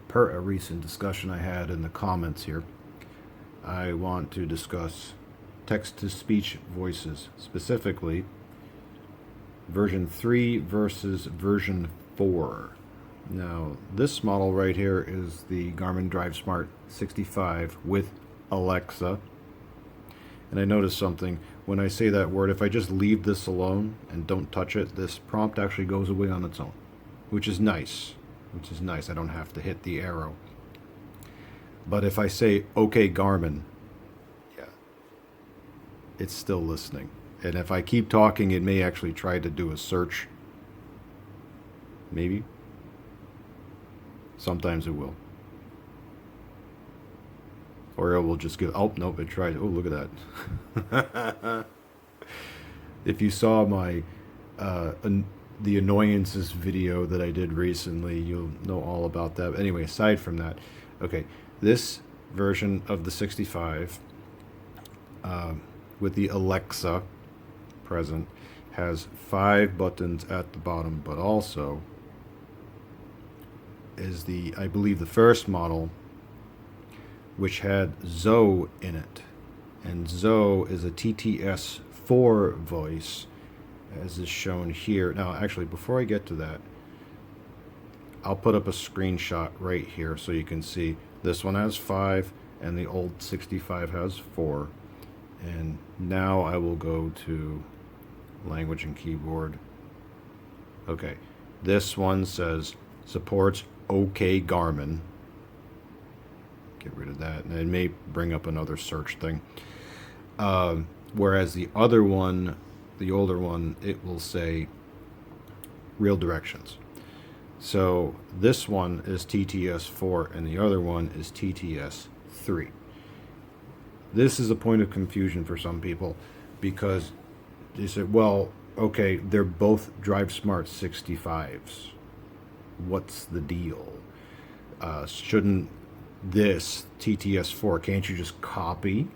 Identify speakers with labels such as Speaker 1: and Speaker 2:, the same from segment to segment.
Speaker 1: per a recent discussion I had in the comments here, I want to discuss text-to-speech voices, specifically version 3 versus version 4. Now, this model right here is the Garmin DriveSmart 65 with Alexa. And I noticed something. When I say that word, if I just leave this alone and don't touch it, this prompt actually goes away on its own, which is nice. I don't have to hit the arrow. But if I say, "Okay, Garmin," yeah, it's still listening. And if I keep talking, it may actually try to do a search. Maybe. Sometimes it will. Or it will just give, oh, nope, it tried. Oh, look at that. If you saw my the annoyances video that I did recently, you'll know all about that. But anyway, aside from that, okay, this version of the 65 with the Alexa present has 5 buttons at the bottom, but also is the, I believe, the first model, which had Zoe in it. And Zoe is a TTS4 voice, as is shown here. Now, actually, before I get to that, I'll put up a screenshot right here so you can see. This one has 5, and the old 65 has 4. And now I will go to language and keyboard. Okay, this one says supports OK Garmin. Get rid of that, and it may bring up another search thing. Whereas the other one, the older one, it will say real directions. So this one is TTS4 and the other one is TTS3. This is a point of confusion for some people because they say, well, okay, they're both DriveSmart 65s. What's the deal? Shouldn't this TTS4, can't you just copy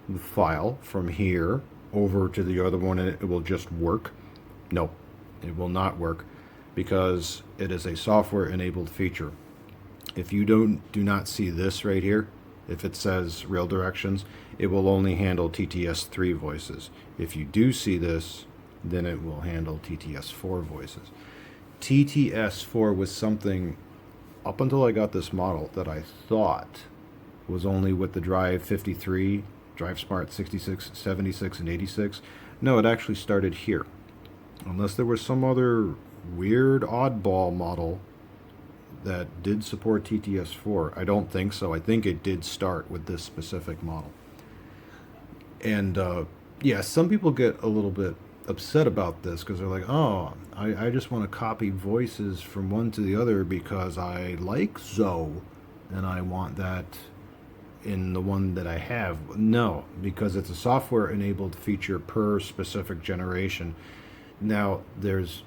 Speaker 1: the file from here over to the other one and it will just work? No, it will not work because it is a software enabled feature. If you do not see this right here, if it says real directions, it will only handle TTS3 voices. If you do see this, then it will handle TTS4 voices. TTS4 was something, up until I got this model, that I thought was only with the Drive 53, DriveSmart 66, 76, and 86. No, it actually started here. Unless there was some other weird oddball model that did support TTS4. I don't think so. I think it did start with this specific model. And yeah, some people get a little bit upset about this because they're like, oh, I just want to copy voices from one to the other because I like Zoe and I want that in the one that I have. No, because it's a software enabled feature per specific generation. Now there's,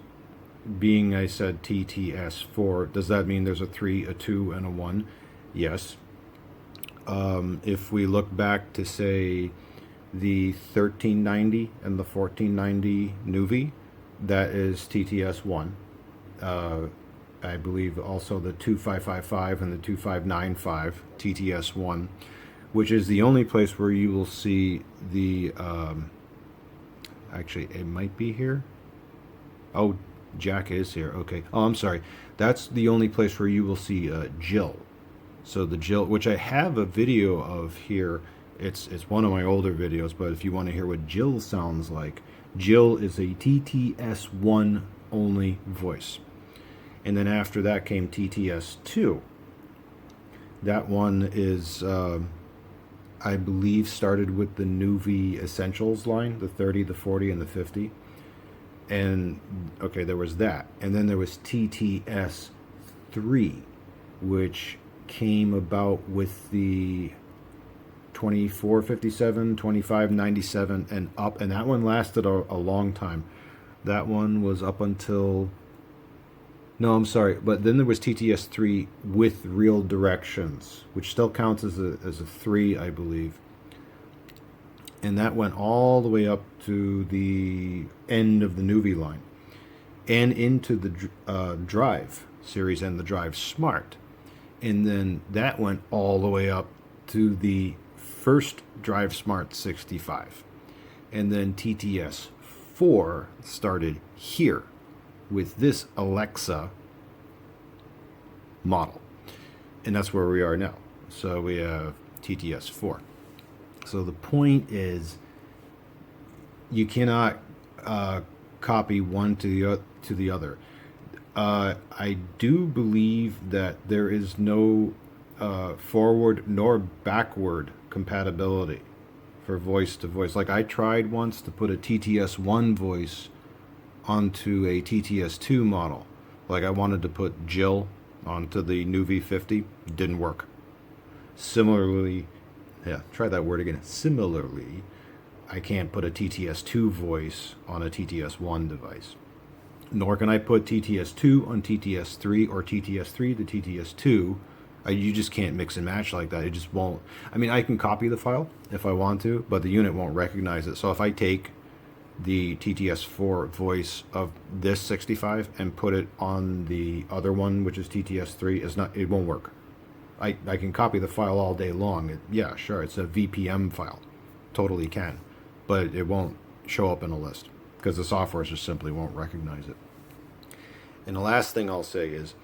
Speaker 1: being I said TTS4, does that mean there's a 3, a 2, and a 1? Yes. If we look back to say the 1390 and the 1490 Nuvi, that is TTS1. I believe also the 2555 and the 2595 TTS1, which is the only place where you will see the actually it might be here. Oh, Jack is here. Okay. Oh, I'm sorry. That's the only place where you will see Jill. So the Jill, which I have a video of here. It's one of my older videos, but if you want to hear what Jill sounds like, Jill is a TTS1 only voice. And then after that came TTS2. That one is, I believe, started with the Nuvi Essentials line, the 30, the 40, and the 50. And, okay, there was that. And then there was TTS3, which came about with the 2457, 2597, and up. And that one lasted a long time. That one was up until... No, I'm sorry. But then there was TTS3 with real directions, which still counts as a 3, I believe. And that went all the way up to the end of the Nuvi line and into the Drive series and the DriveSmart. And then that went all the way up to the first DriveSmart 65. And then TTS 4 started here with this Alexa model. And that's where we are now. So we have TTS 4. So the point is, you cannot copy one to the other. I do believe that there is no forward nor backward compatibility for voice to voice. Like I tried once to put a TTS1 voice onto a TTS2 model. Like I wanted to put Jill onto the new V50. Didn't work. Similarly, try that word again. Similarly, I can't put a TTS2 voice on a TTS1 device. Nor can I put TTS2 on TTS3 or TTS3 to TTS2. You just can't mix and match like that. It just won't. I mean, I can copy the file if I want to, but the unit won't recognize it. So if I take the TTS4 voice of this 65 and put it on the other one, which is TTS3, it won't work. I can copy the file all day long. Yeah, sure, it's a VPM file. Totally can. But it won't show up in a list because the software just simply won't recognize it. And the last thing I'll say is,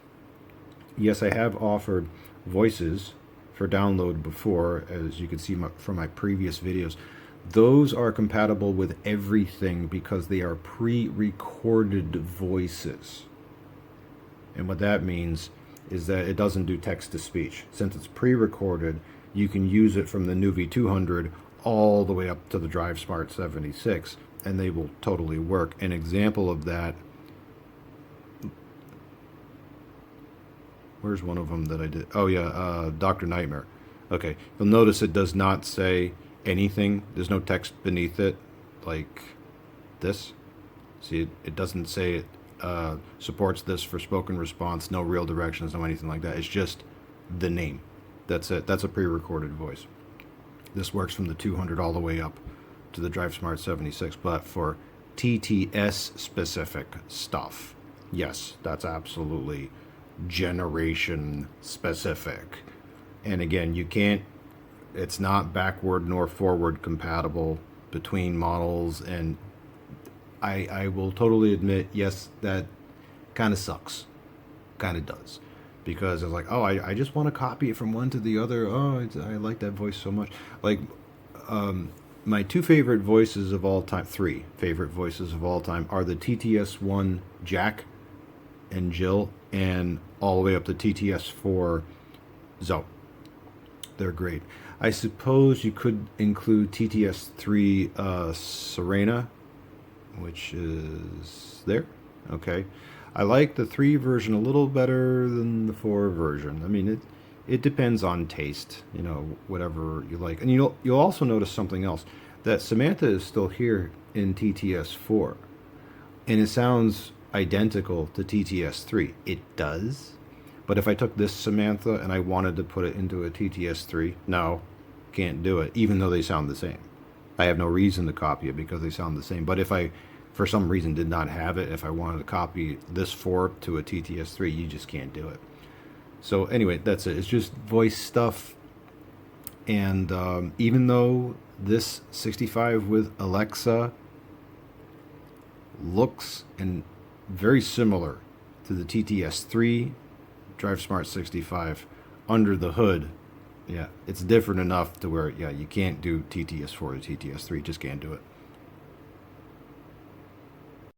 Speaker 1: yes, I have offered voices for download before, as you can see from my previous videos. Those are compatible with everything because they are pre-recorded voices. And what that means is that it doesn't do text-to-speech. Since it's pre-recorded, you can use it from the new V200 all the way up to the DriveSmart 76, and they will totally work. An example of that, where's one of them that I did? Oh yeah, Dr. Nightmare. Okay, you'll notice it does not say anything. There's no text beneath it, like this. See, it doesn't say it supports this for spoken response, no real directions, no anything like that. It's just the name. That's it. That's a pre-recorded voice. This works from the 200 all the way up to the DriveSmart 76, but for TTS specific stuff, yes, that's absolutely generation specific. And again, you can't, it's not backward nor forward compatible between models. And I will totally admit, yes, that kind of sucks. Kind of does. Because it's like, oh, I just want to copy it from one to the other. Oh, I like that voice so much. Like, my two favorite voices of all time, three favorite voices of all time, are the TTS1 Jack and Jill, and all the way up to TTS4 Zoe. They're great. I suppose you could include TTS3 Serena, which is there. Okay. I like the 3 version a little better than the 4 version. I mean, it depends on taste, you know, whatever you like. And you'll also notice something else, that Samantha is still here in TTS4, and it sounds identical to TTS3. It does, but if I took this Samantha and I wanted to put it into a TTS3, no, can't do it, even though they sound the same. I have no reason to copy it because they sound the same. But if I, for some reason, did not have it, if I wanted to copy this 4 to a TTS3, you just can't do it. So anyway, that's it. It's just voice stuff. And even though this 65 with Alexa looks and very similar to the TTS3 DriveSmart 65, under the hood, yeah, it's different enough to where, yeah, you can't do TTS4 to TTS3, just can't do it.